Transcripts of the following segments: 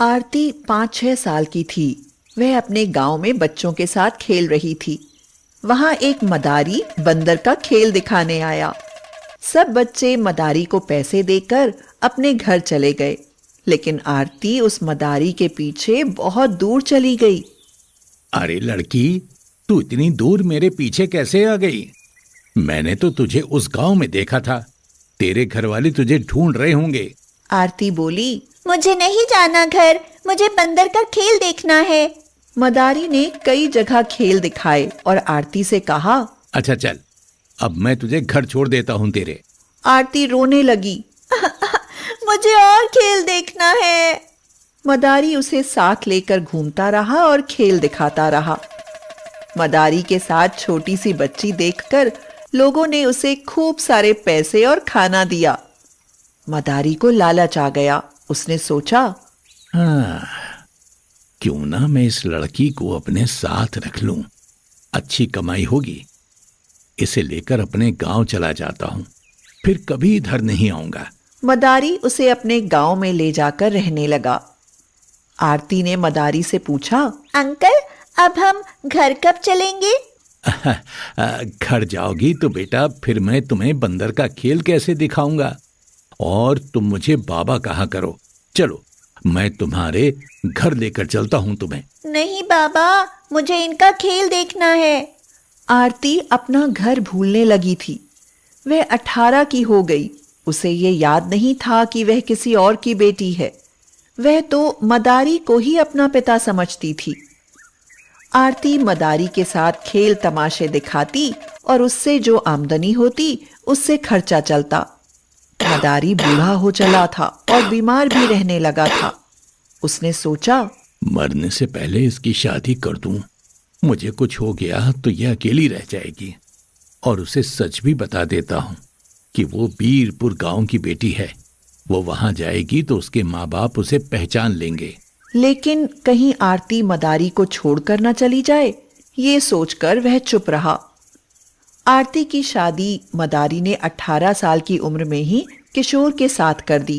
आरती 5-6 साल की थी। वह अपने गांव में बच्चों के साथ खेल रही थी। वहां एक मदारी बंदर का खेल दिखाने आया। सब बच्चे मदारी को पैसे देकर अपने घर चले गए, लेकिन आरती उस मदारी के पीछे बहुत दूर चली गई। अरे लड़की, तू इतनी दूर मेरे पीछे कैसे आ गई? मैंने तो तुझे उस गांव में देखा था। तेरे घर वाले तुझे ढूंढ रहे होंगे। आरती बोली, मुझे नहीं जाना घर, मुझे बंदर का खेल देखना है। मदारी ने कई जगह खेल दिखाए और आरती से कहा, अच्छा चल, अब मैं तुझे घर छोड़ देता हूँ तेरे। आरती रोने लगी। मुझे और खेल देखना है। मदारी उसे साथ लेकर घूमता रहा और खेल दिखाता रहा। मदारी के साथ छोटी सी बच्ची देखकर लोगों ने उसे खूब सारे पैसे और खाना दिया। मदारी को लालच आ गया। उसने सोचा, हाँ, क्यों ना मैं इस लड़की को अपने साथ रख लूं। अच्छी कमाई होगी। इसे लेकर अपने गांव चला जाता हूं, फिर कभी इधर नहीं आऊंगा। मदारी उसे अपने गांव में ले जाकर रहने लगा। आरती ने मदारी से पूछा, अंकल, अब हम घर कब चलेंगे? घर जाओगी तो बेटा फिर मैं तुम्हें बंदर का खेल कैसे दिखाऊंगा। और तुम मुझे बाबा कहा करो। चलो, मैं तुम्हारे घर लेकर चलता हूं तुम्हें। नहीं बाबा, मुझे इनका खेल देखना है। आरती अपना घर भूलने लगी थी। वह 18 की हो गई। उसे ये याद नहीं था कि वह किसी और की बेटी है। वह तो मदारी को ही अपना पिता समझती थी। आरती मदारी के साथ खेल तमाशे दिखाती और उससे जो आमदनी होती उससे खर्चा चलता। मदारी बूढ़ा हो चला था और बीमार भी रहने लगा था। उसने सोचा, मरने से पहले इसकी शादी कर दूं। मुझे कुछ हो गया तो यह अकेली रह जाएगी। और उसे सच भी बता देता हूं कि वो बीरपुर गांव की बेटी है। वो वहां जाएगी तो उसके माँ बाप उसे पहचान लेंगे। लेकिन कहीं आरती मदारी को छोड़कर न चली जाए, ये सोचकर वह चुप रहा। आरती की शादी मदारी ने 18 साल की उम्र में ही किशोर के साथ कर दी।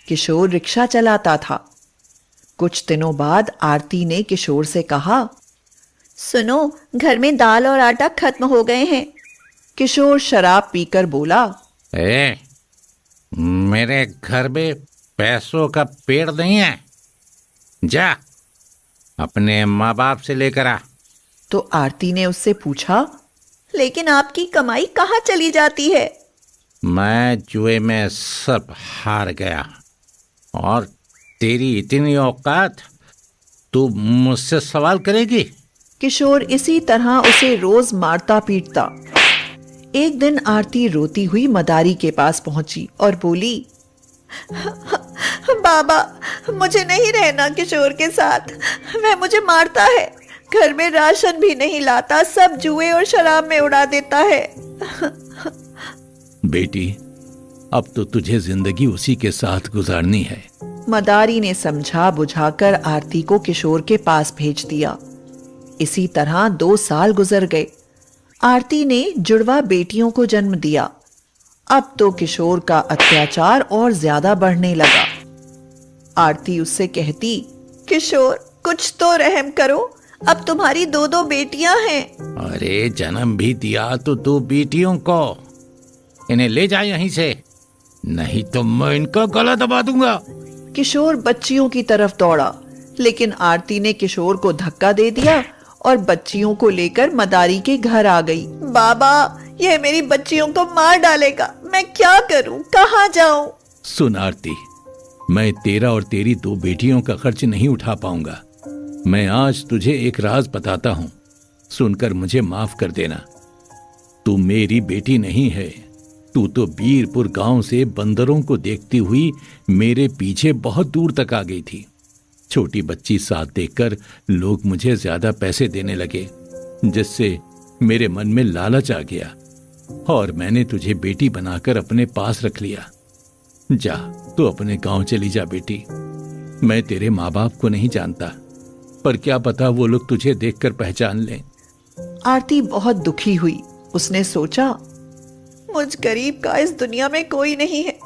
किशोर रिक्शा चलाता था। कुछ दिनों बाद आरती ने किशोर से कहा, सुनो, घर में दाल और आटा खत्म हो गए हैं। किशोर शराब पीकर बोला, मेरे घर में पैसों का पेड़ नहीं है। जा, अपने माँ बाप से लेकर आ। तो आरती ने उससे पूछा, लेकिन आपकी कमाई कहाँ चली जाती है? मैं जुए में सब हार गया। और तेरी इतनी औकात, तू मुझसे सवाल करेगी? किशोर इसी तरह उसे रोज मारता पीटता। एक दिन आरती रोती हुई मदारी के पास पहुंची और बोली, बाबा, मुझे नहीं रहना किशोर के साथ। वह मुझे मारता है, घर में राशन भी नहीं लाता, सब जुए और शराब में उड़ा देता है। बेटी, अब तो तुझे जिंदगी उसी के साथ गुजारनी है। मदारी ने समझा बुझाकर आरती को किशोर के पास भेज दिया। इसी तरह 2 साल गुजर गए। आरती ने जुड़वा बेटियों को जन्म दिया। अब तो किशोर का अत्याचार और ज्यादा बढ़ने लगा। आरती उससे कहती, किशोर, कुछ तो रहम करो, अब तुम्हारी 2 बेटियां हैं। अरे जन्म भी दिया तो 2 बेटियों को। इन्हें ले जा यहीं से, नहीं तो मैं इनका गला दबा दूंगा। किशोर बच्चियों की तरफ दौड़ा, लेकिन आरती ने किशोर को धक्का दे दिया और बच्चियों को लेकर मदारी के घर आ गई। बाबा, यह मेरी बच्चियों को मार डालेगा। मैं क्या करूं, कहां जाऊं? सुन आरती, मैं तेरा और तेरी 2 बेटियों का खर्च नहीं उठा पाऊंगा। मैं आज तुझे एक राज बताता हूं, सुनकर मुझे माफ कर देना। तू मेरी बेटी नहीं है। तू तो बीरपुर गांव से बंदरों को देखती हुई मेरे पीछे बहुत दूर तक आ गई थी। छोटी बच्ची साथ देखकर लोग मुझे ज्यादा पैसे देने लगे, जिससे मेरे मन में लालच आ गया और मैंने तुझे बेटी बनाकर अपने पास रख लिया। जा, तू अपने गांव चली जा बेटी। मैं तेरे माँ बाप को नहीं जानता, पर क्या पता वो लोग तुझे देखकर पहचान लें। आरती बहुत दुखी हुई। उसने सोचा, मुझ गरीब का इस दुनिया में कोई नहीं है।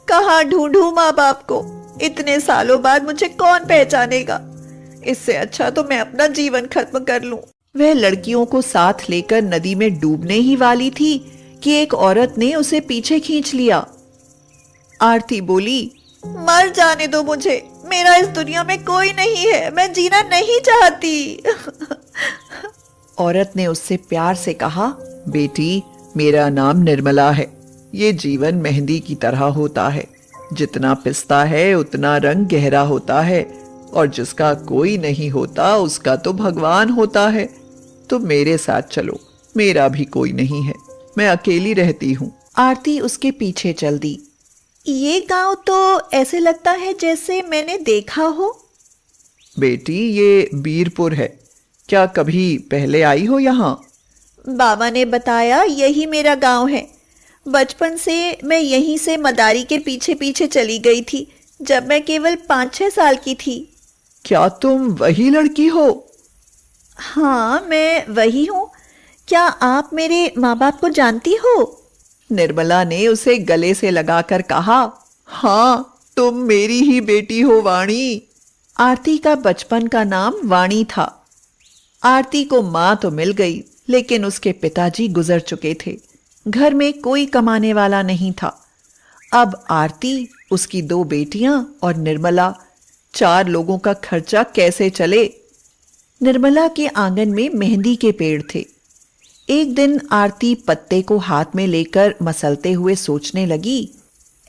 कहाँ ढूंढूं माँ बाप को? इतने सालों बाद मुझे कौन पहचानेगा। इससे अच्छा तो मैं अपना जीवन खत्म कर लूं। वह लड़कियों को साथ लेकर नदी में डूबने ही वाली थी कि एक औरत ने उसे पीछे खींच लिया। आरती बोली, मर जाने दो मुझे, मेरा इस दुनिया में कोई नहीं है, मैं जीना नहीं चाहती। औरत ने उससे प्यार से कहा, बेटी, मेरा नाम निर्मला है। ये जीवन मेहंदी की तरह होता है, जितना पिसता है उतना रंग गहरा होता है, और जिसका कोई नहीं होता उसका तो भगवान होता है। तुम मेरे साथ चलो, मेरा भी कोई नहीं है, मैं अकेली रहती हूँ। आरती उसके पीछे चल दी। ये गांव तो ऐसे लगता है जैसे मैंने देखा हो। बेटी, ये बीरपुर है, क्या कभी पहले आई हो यहाँ? बाबा ने बताया यही मेरा गांव है। बचपन से मैं यहीं से मदारी के पीछे पीछे चली गई थी, जब मैं केवल 5-6 साल की थी। क्या तुम वही लड़की हो? हाँ, मैं वही हूँ। क्या आप मेरे माँ बाप को जानती हो? निर्मला ने उसे गले से लगाकर कहा, हाँ, तुम मेरी ही बेटी हो वाणी। आरती का बचपन का नाम वाणी था। आरती को माँ तो मिल गई, लेकिन उसके पिताजी गुजर चुके थे। घर में कोई कमाने वाला नहीं था। अब आरती, उसकी 2 बेटियां और निर्मला, 4 लोगों का खर्चा कैसे चले? निर्मला के आंगन में मेहंदी के पेड़ थे। एक दिन आरती पत्ते को हाथ में लेकर मसलते हुए सोचने लगी,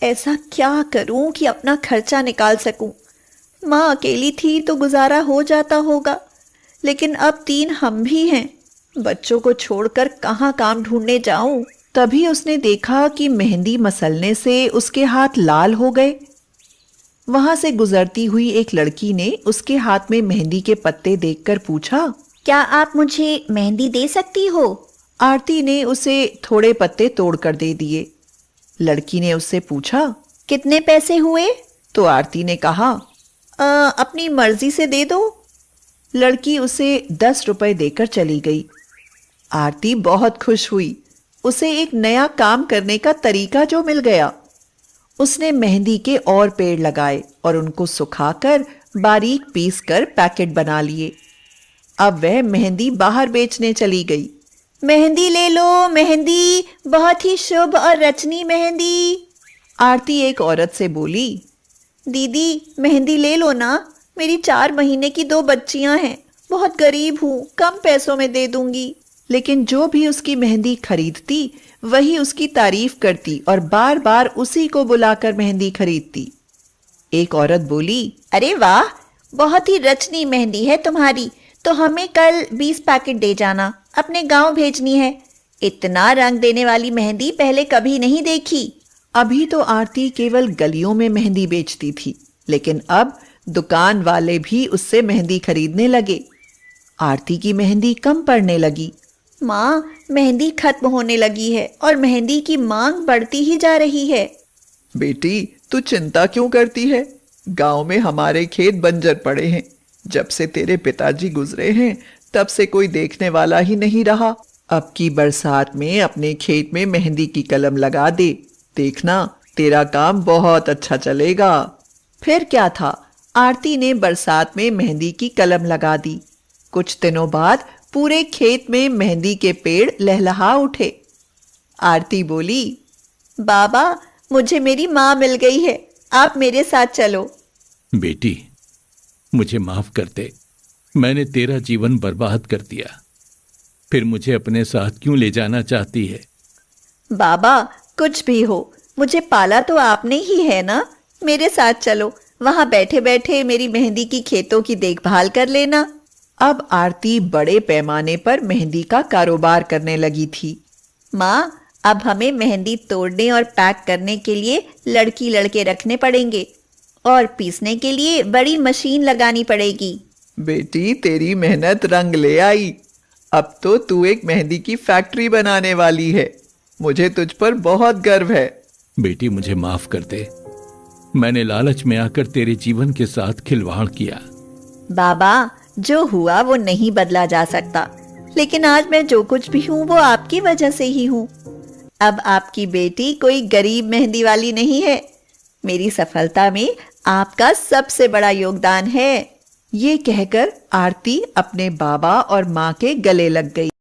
ऐसा क्या करूं कि अपना खर्चा निकाल सकूं। माँ अकेली थी तो गुजारा हो जाता होगा, लेकिन अब 3 हम भी हैं। बच्चों को छोड़कर कहाँ काम ढूंढने जाऊं। तभी उसने देखा कि मेहंदी मसलने से उसके हाथ लाल हो गए। वहां से गुजरती हुई एक लड़की ने उसके हाथ में मेहंदी के पत्ते देखकर पूछा, क्या आप मुझे मेहंदी दे सकती हो? आरती ने उसे थोड़े पत्ते तोड़कर दे दिए। लड़की ने उससे पूछा, कितने पैसे हुए? तो आरती ने कहा, अपनी मर्जी से दे दो। लड़की उसे 10 रुपए देकर चली गई। आरती बहुत खुश हुई। उसे एक नया काम करने का तरीका जो मिल गया। उसने मेहंदी के और पेड़ लगाए और उनको सुखाकर बारीक पीसकर पैकेट बना लिए। अब वह मेहंदी बाहर बेचने चली गई। मेहंदी ले लो, मेहंदी, बहुत ही शुभ और रचनी मेहंदी। आरती एक औरत से बोली, दीदी, मेहंदी ले लो ना, मेरी 4 महीने की 2 बच्चियां हैं, बहुत गरीब हूँ, कम पैसों में दे दूंगी। लेकिन जो भी उसकी मेहंदी खरीदती वही उसकी तारीफ करती और बार बार उसी को बुलाकर मेहंदी खरीदती। एक औरत बोली, अरे वाह, बहुत ही रचनी मेहंदी है तुम्हारी, तो हमें कल 20 पैकेट दे जाना, अपने गांव भेजनी है। इतना रंग देने वाली मेहंदी पहले कभी नहीं देखी। अभी तो आरती केवल गलियों में मेहंदी बेचती थी, लेकिन अब दुकान वाले भी उससे मेहंदी खरीदने लगे। आरती की मेहंदी कम पड़ने लगी। माँ, मेहंदी खत्म होने लगी है और मेहंदी की मांग बढ़ती ही जा रही है। बेटी, तू चिंता क्यों करती है? गांव में हमारे खेत बंजर पड़े हैं। जब से तेरे पिताजी गुजरे हैं तब से कोई देखने वाला ही नहीं रहा। अब की बरसात में अपने खेत में मेहंदी की कलम लगा दे, देखना तेरा काम बहुत अच्छा चलेगा। फिर क्या था, आरती ने बरसात में मेहंदी की कलम लगा दी। कुछ दिनों बाद पूरे खेत में मेहंदी के पेड़ लहलहा उठे। आरती बोली, बाबा, मुझे मेरी माँ मिल गई है, आप मेरे साथ चलो। बेटी, मुझे माफ कर दे, मैंने तेरा जीवन बर्बाद कर दिया। फिर मुझे अपने साथ क्यों ले जाना चाहती है? बाबा, कुछ भी हो, मुझे पाला तो आपने ही है ना। मेरे साथ चलो, वहां बैठे बैठे मेरी मेहंदी की खेतों की देखभाल कर लेना। अब आरती बड़े पैमाने पर मेहंदी का कारोबार करने लगी थी। माँ, अब हमें मेहंदी तोड़ने और पैक करने के लिए लड़के रखने पड़ेंगे और पीसने के लिए बड़ी मशीन लगानी पड़ेगी। बेटी, तेरी मेहनत रंग ले आई। अब तो तू एक मेहंदी की फैक्ट्री बनाने वाली है। मुझे तुझ पर बहुत गर्व है। बेटी, मुझे माफ कर दे, मैंने लालच में आकर तेरे जीवन के साथ खिलवाड़ किया। बाबा, जो हुआ वो नहीं बदला जा सकता, लेकिन आज मैं जो कुछ भी हूँ वो आपकी वजह से ही हूँ। अब आपकी बेटी कोई गरीब मेहंदी वाली नहीं है। मेरी सफलता में आपका सबसे बड़ा योगदान है। ये कहकर आरती अपने बाबा और माँ के गले लग गई।